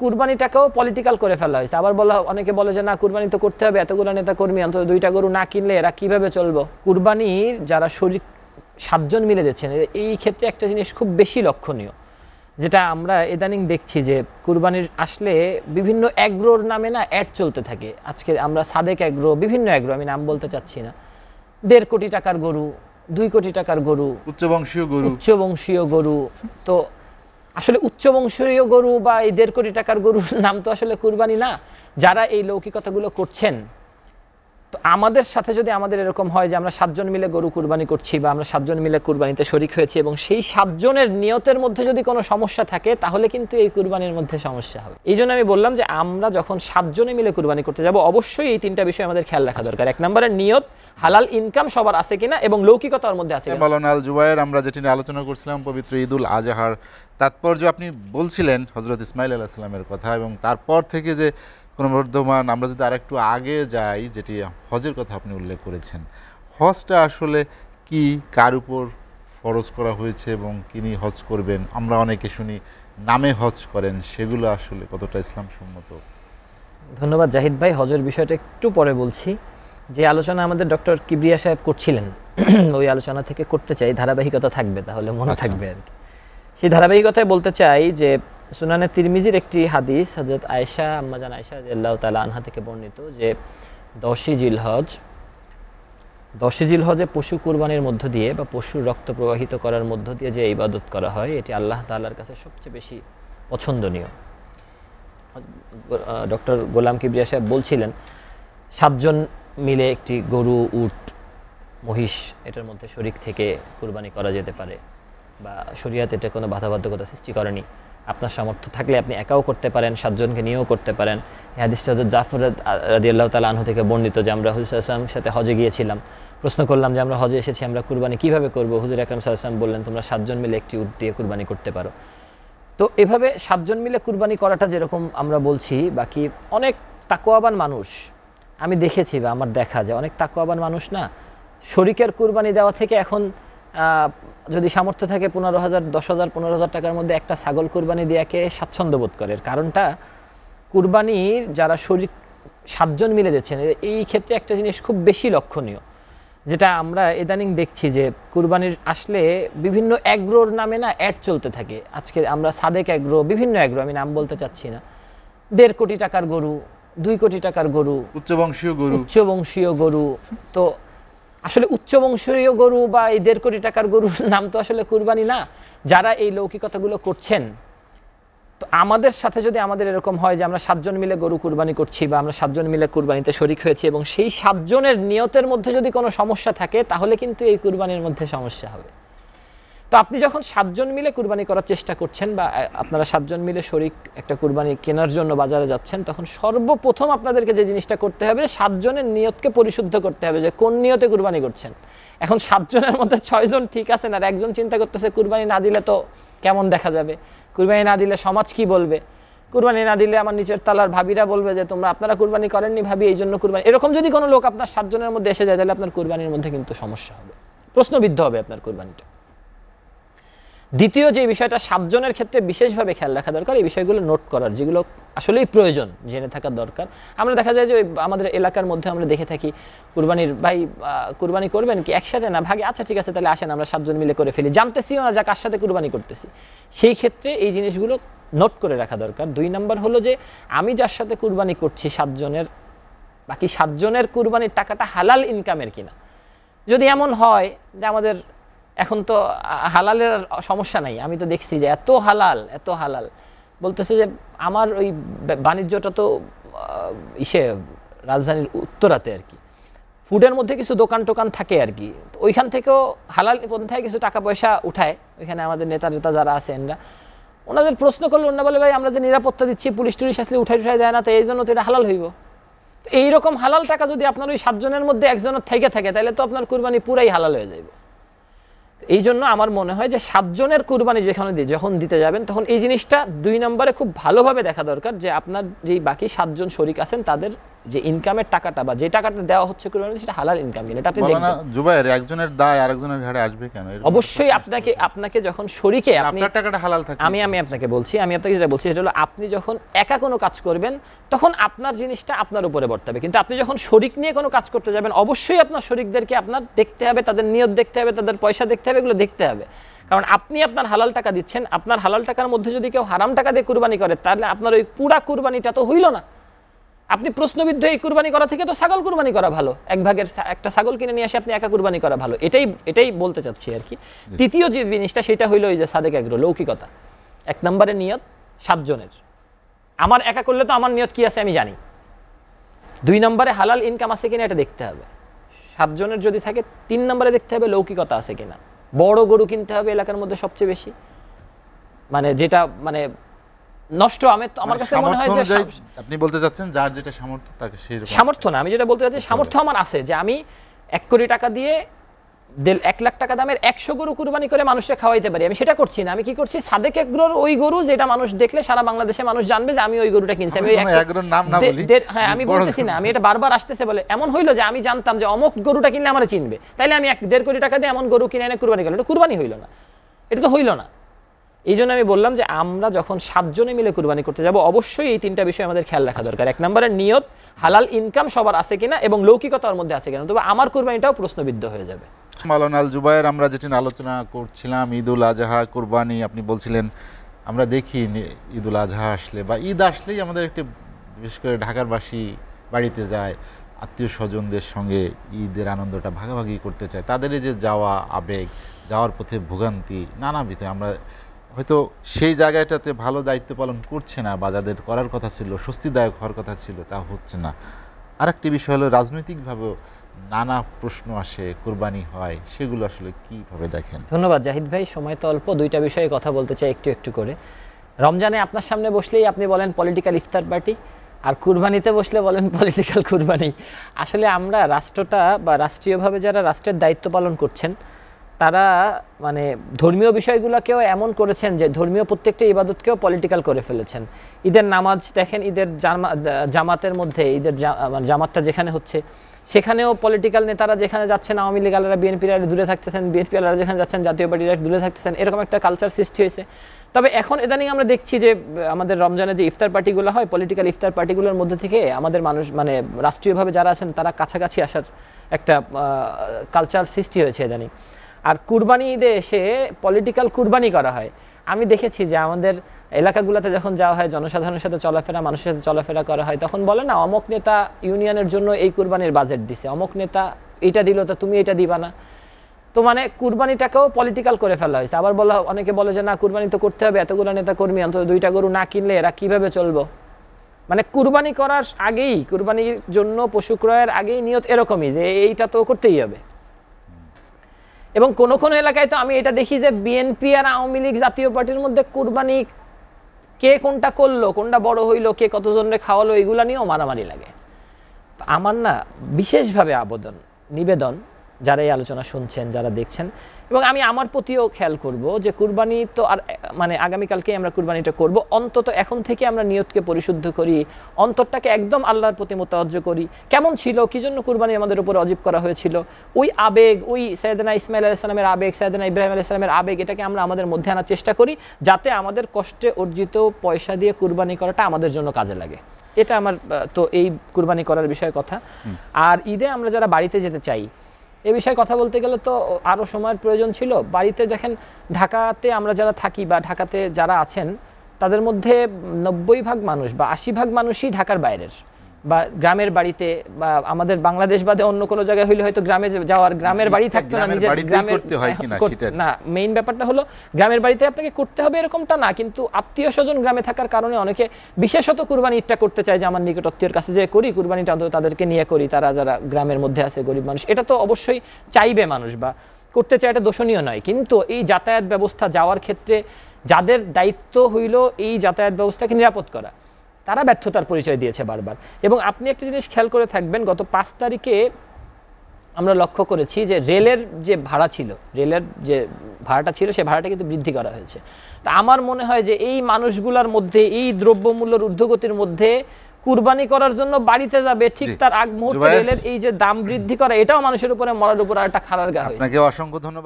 কুরবানিটাকেও political করে ফেলা হয়েছে। আবার অনেকে বলে যে না, কুরবানি তো করতে হবে, এতগুলো নেতা কর্মী অন্তত 2টা গরু না কিনলে এরা কিভাবে চলবো। কুরবানির যারা শরীক 7 জন মিলে দিচ্ছেন, এই ক্ষেত্রে একটা জিনিস খুব বেশি লক্ষণীয়, যেটা আমরা ইদানিং দেখছি যে কুরবানির আসলে বিভিন্ন অ্যাগ্রোর নামে না অ্যাড চলতে থাকে। আজকে আমরা সাদেক অ্যাগ্রো, বিভিন্ন অ্যাগ্রো, আমি নাম বলতে চাচ্ছি না, 1.5 কোটি টাকার গরু, 2 কোটি টাকার গরু, উচ্চবংশীয় গরু। তো আসলে উচ্চবংশীয় গরু বা এই 1.5 কোটি টাকার গরুর নাম তো আসলে কুরবানি না। যারা এই লৌকিকতাগুলো করছেন, তো আমাদের সাথে যদি আমাদের এরকম হয় যে আমরা 7 জন মিলে গরু কুরবানি করছি বা আমরা 7 জন মিলে কুরবানিতে শরিক হয়েছি এবং সেই 7 জনের নিয়তের মধ্যে যদি কোনো সমস্যা থাকে, তাহলে কিন্তু এই কুরবানির মধ্যে সমস্যা হবে। এই জন্য আমি বললাম যে আমরা যখন 7 জনে মিলে কুরবানি করতে যাব, অবশ্যই এই 3টা বিষয় আমাদের খেয়াল রাখা দরকার। 1 নম্বরে নিয়ত, হালাল ইনকাম সবার আছে কিনা এবং লৌকিকতার মধ্যে আছে কিনা। মাওলানা আল জুবায়ের, আমরা যেটি নিয়ে আলোচনা করছিলাম পবিত্র ঈদুল আজহার তাৎপর্য, আপনি বলছিলেন হযরত ইসমাঈল আলাইহিস সালামের কথা, এবং তারপর থেকে যে ক্রমবর্ধমান, আমরা যদি আরেকটু আগে যাই, যেটি হজের কথা আপনি উল্লেখ করেছেন, হজটা আসলে কি, কার উপর ফরজ করা হয়েছে এবং কিনি হজ করবেন? আমরা অনেকে শুনি নামে হজ করেন, সেগুলো আসলে কতটা ইসলাম সম্মত? ধন্যবাদ জাহিদ ভাই। হজের বিষয়টা একটু পরে বলছি। যে আলোচনা আমাদের ডক্টর কিবরিয়া সাহেব করছিলেন, ওই আলোচনা থেকে করতে চাই, ধারাবাহিকতা থাকবে, তাহলে মনে থাকবে আর কি। সেই ধারাবাহিকতায় বলতে চাই যে সুনানে তিরমিজির একটি হাদিস, হযরত আয়েশা, আম্মাজান আয়েশা রাদিয়াল্লাহু তাআলা আনহা থেকে বর্ণিত, যে 10ই জিলহজে পশু কুরবানির মধ্য দিয়ে বা পশুর রক্ত প্রবাহিত করার মধ্য দিয়ে যে ইবাদত করা হয়, এটি আল্লাহ তাআলার কাছে সবচেয়ে বেশি পছন্দনীয়। ডক্টর গোলাম কিবরিয়া সাহেব বলছিলেন 7 জন মিলে একটি গরু, উট, মহিষ এটার মধ্যে শরিক থেকে কুরবানি করা যেতে পারে, বা শরীয়ত এটা কোনো বাধাবাধকতা সৃষ্টি করেনি। আপনার সামর্থ্য থাকলে আপনি একাও করতে পারেন, 7 জনকে নিয়েও করতে পারেন। এই হাদিসটা হযরত জাফর রাদিয়াল্লাহু তাআলা আনহু থেকে বর্ণিত, যে আমরা হুজুর সাল্লাল্লাহু আলাইহি ওয়াসাল্লামের সাথে হজে গিয়েছিলাম, প্রশ্ন করলাম যে আমরা হজে এসেছি, আমরা কুরবানি কিভাবে করব? হুজুর আকরাম সাল্লাল্লাহু আলাইহি ওয়াসাল্লাম বললেন, তোমরা 7 জন মিলে একটি উট দিয়ে কুরবানি করতে পারো। তো এভাবে 7 জন মিলে কুরবানি করাটা যেরকম আমরা বলছি, বাকি অনেক তাকওয়াবান মানুষ আমি দেখেছি, বা আমার দেখা যায় অনেক তাকওয়াবান মানুষ না, শরিকের কুরবানি দেওয়া থেকে এখন যদি সামর্থ্য থাকে 15,000, 10,000, 15,000 টাকার মধ্যে একটা ছাগল কুরবানি দেওয়াকে স্বাচ্ছন্দ্য বোধ করে। কারণটা, কুরবানির যারা শরিক 7 জন মিলে দিচ্ছেন, এই ক্ষেত্রে একটা জিনিস খুব বেশি লক্ষণীয়, যেটা আমরা ইদানিং দেখছি যে কুরবানির আসলে বিভিন্ন অ্যাগ্রোর নামে না অ্যাড চলতে থাকে। আজকে আমরা সাদেক অ্যাগ্রো, বিভিন্ন অ্যাগ্রো, আমি নাম বলতে চাচ্ছি না, 1.5 কোটি টাকার গরু, 2 কোটি টাকার গরু, উচ্চবংশীয় গরু। তো আসলে উচ্চবংশীয় গরু বা এই 1.5 কোটি টাকার গরুর নাম তো আসলে কুরবানি না। যারা এই লৌকিকতাগুলো করছেন, তো আমাদের সাথে যদি আমাদের এরকম হয় যে আমরা 7 জন মিলে গরু কুরবানি করছি বা আমরা 7 জন মিলে কুরবানিতে শরিক হয়েছি এবং সেই 7 জনের নিয়তের মধ্যে যদি কোনো সমস্যা থাকে, তাহলে কিন্তু এই কুরবানির মধ্যে সমস্যা হবে। তো আপনি যখন 7 জন মিলে কুরবানি করার চেষ্টা করছেন, বা আপনারা 7 জন মিলে শরিক একটা কুরবানি কেনার জন্য বাজারে যাচ্ছেন, তখন সর্বপ্রথম আপনাদেরকে যে জিনিসটা করতে হবে, 7 জনের নিয়তকে পরিশুদ্ধ করতে হবে, যে কোন নিয়তে কুরবানি করছেন। এখন 7 জনের মধ্যে 6 জন ঠিক আছেন, আর একজন চিন্তা করতেছে কুরবানি না দিলে তো কেমন দেখা যাবে, কুরবানি না দিলে সমাজ কি বলবে, কুরবানি না দিলে আমার নিচের তলার ভাবিরা বলবে যে আপনারা কুরবানি করেননি ভাবি, এই জন্য কুরবানি। এরকম যদি কোনো লোক আপনার 7 জনের মধ্যে এসে যায়, তাহলে আপনার কুরবানির মধ্যে কিন্তু সমস্যা হবে, প্রশ্নবিদ্ধ হবে আপনার কুরবানিটা। দ্বিতীয় যে বিষয়টা 7 জনের ক্ষেত্রে বিশেষভাবে খেয়াল রাখা দরকার, এই বিষয়গুলো নোট করার, যেগুলো আসলেই প্রয়োজন জেনে থাকার দরকার। আমরা দেখা যায় যে আমাদের এলাকার মধ্যে আমরা দেখে থাকি, কুরবানির ভাই কুরবানি করবেন কি একসাথে না ভাগে, আচ্ছা ঠিক আছে তাহলে আসেন আমরা 7 জন মিলে করে ফেলি, জানতেছিও না যা কার সাথে কুরবানি করতেছি। সেই ক্ষেত্রে এই জিনিসগুলো নোট করে রাখা দরকার। 2 নম্বর হলো যে আমি যার সাথে কুরবানি করছি 7 জনের, বাকি 7 জনের কুরবানির টাকাটা হালাল ইনকামের কিনা। যদি এমন হয় যে আমাদের এখন তো হালালের সমস্যা নাই, আমি তো দেখছি যে এত হালাল বলতেছে যে আমার ওই বাণিজ্যটা তো রাজধানীর উত্তরাতে আর কি, ফুডের মধ্যে কিছু দোকান টোকান থাকে আর কি, ওইখান থেকেও হালাল পন্থায় কিছু টাকা পয়সা উঠায়। ওইখানে আমাদের নেতা যারা আছে ওনাদের প্রশ্ন করলে ওনারা বলে, ভাই আমরা যে নিরাপত্তা দিচ্ছি, পুলিশ টুলিশ আসলে উঠাই দেয় না, তো এই জন্য তো এটা হালাল হইব। তো এইরকম হালাল টাকা যদি আপনার ওই 7 জনের মধ্যে একজনের থেকে থাকে, তাহলে তো আপনার কুরবানি পুরাই হালাল হয়ে যাবে। এই জন্য আমার মনে হয় যে 7 জনের কুরবানি যখন দিতে যাবেন, তখন এই জিনিসটা 2 নম্বরে খুব ভালোভাবে দেখা দরকার, যে আপনার যেই বাকি 7 জন শরিক আছেন তাদের যে ইনকামের টাকাটা বা যে টাকাটা দেওয়া হচ্ছে কুরবানি সেটা হালাল ইনকাম কিনা এটা আপনি মাওলানা দেখবেন। জুবায়ের, একজনের দায় আরেকজনের ঘাড়ে আসবে কেন? এরকম অবশ্যই আপনাকে যখন শরীকে আপনি আপনার টাকাটা হালাল থাকে। আমি আপনাকে বলছি, আমি আপনাকে যেটা বলছি সেটা হলো আপনি যখন একা কোনো কাজ করবেন তখন আপনার জিনিসটা আপনার উপরে বর্তাবে, কিন্তু আপনি যখন শরিক নিয়ে কোনো কাজ করতে যাবেন অবশ্যই আপনার শরিকদেরকে আপনার দেখতে হবে, তাদের নিয়ত দেখতে হবে, তাদের পয়সা দেখতে হবে, এগুলো দেখতে হবে। কারণ আপনি আপনার হালাল টাকা দিচ্ছেন, আপনার হালাল টাকার মধ্যে যদি কেউ হারাম টাকা দিয়ে কুরবানি করে তাহলে আপনার ওই পুরা কুরবানিটা তো হইল না। আপনি প্রশ্নবিদ্ধ এই কুরবানি করা থেকে তো ছাগল কুরবানি করা ভালো, এক ভাগের একটা ছাগল কিনে নিয়ে এসে আপনি একা কুরবানি করা ভালো। এটাই বলতে চাচ্ছি আর কি। তৃতীয় যে জিনিসটা সেটা হইলো ওই যে সাদেক এগ্রো, লৌকিকতা। 1 নম্বরে নিয়ত 7 জনের, আমার একা করলে তো আমার নিয়ত কি আছে আমি জানি। 2 নম্বরে হালাল ইনকাম আছে কিনা এটা দেখতে হবে। 7 জনের যদি থাকে 3 নম্বরে দেখতে হবে লৌকিকতা আছে কিনা। বড় গরু কিনতে হবে এলাকার মধ্যে সবচেয়ে বেশি, মানে যেটা মানে নষ্ট। আমার কাছে মনে হয় যে আপনি বলতে চাচ্ছেন যার যেটা সামর্থ্য তাকে সেই রকম সামর্থ্য না, আমি যেটা বলতে চাচ্ছি সামর্থ্য আমার আছে যে আমি 1 কোটি টাকা দিয়ে 1 লাখ টাকা দামের 100 গরু কুরবানি করে মানুষকে খাওয়াইতে পারি। আমি সেটা করছি না, আমি কি করছি সাদেক এগ্রোর ওই গরু যেটা মানুষ দেখলে সারা বাংলাদেশে মানুষ জানবে যে আমি ওই গরুটা কিনছি। আমি এগ্রোর নাম না বলি, হ্যাঁ আমি বলতেছি না, আমি এটা বারবার আসতেছে বলে এমন হইলো যে আমি জানতাম যে অমুক গরুটা কিনলে আমার চিনবে, তাইলে আমি 1.5 কোটি টাকা দিয়ে এমন গরু কিনে এনে কুরবানি করলাম, এটা কুরবানি হইল না, এটা তো হইল না। এই জন্য আমি বললাম যে আমরা যখন 7 জনে মিলে কুরবানি করতে যাব অবশ্যই এই 3টা বিষয় আমাদের খেয়াল রাখা দরকার। 1 নম্বরের নিয়ত, হালাল ইনকাম সবার আছে কিনা এবং লৌকিকতার মধ্যে আছে কিনা, তবে আমার কুরবানিটাও প্রশ্নবিদ্ধ হয়ে যাবে। মাওলানা আল জুবায়ের, আমরা যেটা আলোচনা করছিলাম ঈদুল আজহা, কুরবানি, আপনি বলছিলেন আমরা দেখি ঈদুল আজহা আসলে বা ঈদ আসলেই আমাদের একটি বিশেষ করে ঢাকারবাসী বাড়িতে যায়, আত্মীয় স্বজনদের সঙ্গে ঈদের আনন্দটা ভাগাভাগি করতে চায়। তাদের এই যে যাওয়া আবেগ, যাওয়ার পথে ভোগান্তি নানাবিধ, আমরা হয়তো সেই জায়গাটাতে ভালো দায়িত্ব পালন করছে না বা যাদের করার কথা ছিল, স্বস্তিদায়ক হওয়ার কথা ছিল তা হচ্ছে না। আরেকটি বিষয় হলো রাজনৈতিকভাবেও নানা প্রশ্ন আসে, কুরবানি হয়, সেগুলো আসলে কীভাবে দেখেন? ধন্যবাদ জাহিদ ভাই, সময় তো অল্প, 2টা বিষয়ে কথা বলতে চাই একটু একটু করে। রমজানে আপনার সামনে বসলেই আপনি বলেন পলিটিক্যাল ইফতার পার্টি, আর কুরবানিতে বসলে বলেন পলিটিক্যাল কুরবানি। আসলে আমরা রাষ্ট্রটা বা রাষ্ট্রীয়ভাবে যারা রাষ্ট্রের দায়িত্ব পালন করছেন তারা মানে ধর্মীয় বিষয়গুলোকেও এমন করেছেন যে ধর্মীয় প্রত্যেকটা ইবাদতকেও পলিটিক্যাল করে ফেলেছেন। ঈদের নামাজ দেখেন, ঈদের জামাতের মধ্যে ঈদের জামাতটা যেখানে হচ্ছে সেখানেও পলিটিক্যাল নেতারা যেখানে যাচ্ছেন, আওয়ামী লীগ আলারা বিএনপিরা দূরে থাকতেছেন, বিএনপি আলারা যেখানে যাচ্ছেন জাতীয় পার্টিরা দূরে থাকতেছেন, এরকম একটা কালচার সৃষ্টি হয়েছে। তবে এখন ইদানিং আমরা দেখছি যে আমাদের রমজানে যে ইফতার পার্টিগুলো হয়, পলিটিক্যাল ইফতার পার্টিগুলোর মধ্যে থেকে আমাদের মানুষ মানে রাষ্ট্রীয়ভাবে যারা আছেন তারা কাছাকাছি আসার একটা কালচার সৃষ্টি হয়েছে ইদানিং। আর কুরবানি ঈদে এসে পলিটিক্যাল কুরবানি করা হয়। আমি দেখেছি যে আমাদের এলাকাগুলোতে যখন যাওয়া হয়, জনসাধারণের সাথে চলাফেরা, মানুষের সাথে চলাফেরা করা হয়, তখন বলে না অমুক নেতা ইউনিয়নের জন্য এই কুরবানির বাজেট দিছে, অমুক নেতা এটা দিল তো তুমি এটা দিবা না। তো মানে কুরবানিটাকেও পলিটিক্যাল করে ফেলা হয়েছে। আবার অনেকে বলে যে না কুরবানি তো করতে হবে, এতগুলো নেতা কর্মী, অন্তত 2টা গরু না কিনলে এরা কিভাবে চলবো। মানে কুরবানি করার আগেই, কুরবানির জন্য পশু ক্রয়ের আগেই নিয়ত এরকমই যে এইটা তো করতেই হবে। এবং কোনো কোনো এলাকায় তো আমি এটা দেখি যে বিএনপি আর আওয়ামী লীগ জাতীয় পার্টির মধ্যে কুরবানি কে কোনটা করলো, কোনটা বড় হইলো, কে কতজনরে খাওয়ালো, এগুলা নিয়েও মারামারি লাগে। আমার না বিশেষভাবে নিবেদন যারা এই আলোচনা শুনছেন, যারা দেখছেন, এবং আমি আমার প্রতিও খেয়াল করব যে কুরবানি তো আর মানে আগামীকালকেই আমরা কুরবানিটা করব, অন্তত এখন থেকে আমরা নিয়তকে পরিশুদ্ধ করি, অন্তরটাকে একদম আল্লাহর প্রতি মোতাওয়াজ্জ করি। কেমন ছিল, কি জন্য কুরবানি আমাদের উপর অজীব করা হয়েছিল, ওই আবেগ, ওই সাইয়েদনা ইসমাইল আলাইহিস সালামের আবেগ, সাইয়েদনা ইব্রাহিম আলাইহিস সালামের আবেগ, এটাকে আমরা আমাদের মধ্যে আনার চেষ্টা করি যাতে আমাদের কষ্টে অর্জিত পয়সা দিয়ে কুরবানি করাটা আমাদের জন্য কাজে লাগে। এটা আমার তো এই কুরবানি করার বিষয়ে কথা। আর ঈদে আমরা যারা বাড়িতে যেতে চাই এ বিষয়ে কথা বলতে গেলে তো আরও সময়ের প্রয়োজন ছিল। বাড়িতে দেখেন ঢাকাতে আমরা যারা থাকি বা ঢাকাতে যারা আছেন তাদের মধ্যে 90% মানুষ বা 80% মানুষই ঢাকার বাইরের বা গ্রামের বাড়িতে, বা আমাদের বাংলাদেশ বাদে অন্য কোনো জায়গায় হইলে হয়তো গ্রামে যাওয়ার, গ্রামের বাড়ি থাকতো না, নিজের গ্রামের না। মেইন ব্যাপারটা হলো গ্রামের বাড়িতে আপনাকে করতে হবে এরকমটা না, কিন্তু আত্মীয় স্বজন গ্রামে থাকার কারণে অনেকে বিশেষত কুরবানি ঈদটা করতে চায় যে আমার নিকটাত্মীয়র কাছে যে করি কুরবানিটা, তাদেরকে নিয়ে করি, তারা যারা গ্রামের মধ্যে আছে গরিব মানুষ। এটা তো অবশ্যই চাইবে মানুষ বা করতে চায়, এটা দোষণীয় নয়। কিন্তু এই যাতায়াত ব্যবস্থা যাওয়ার ক্ষেত্রে যাদের দায়িত্ব হইল এই যাতায়াত ব্যবস্থাকে নিরাপদ করা, তারা ব্যর্থতার পরিচয় দিয়েছে বারবার। এবং আপনি একটা জিনিস খেয়াল করে থাকবেন, গত 5 তারিখে আমরা লক্ষ্য করেছি যে রেলের যে ভাড়া ছিল, রেলের যে ভাড়াটা ছিল সে ভাড়াটা কিন্তু বৃদ্ধি করা হয়েছে। তা আমার মনে হয় যে এই মানুষগুলোর মধ্যে, এই দ্রব্যমূল্যের ঊর্ধ্বগতির মধ্যে কুরবানি করার জন্য বাড়িতে যাবে, ঠিক জি। তার আগ মুহূর্তে জুবায়ের, রেলের এই যে দাম বৃদ্ধি করা, এটাও মানুষের উপরে মরার উপর একটা খাড়ার গা হয়েছে। আপনাকে অসংখ্য ধন্যবাদ।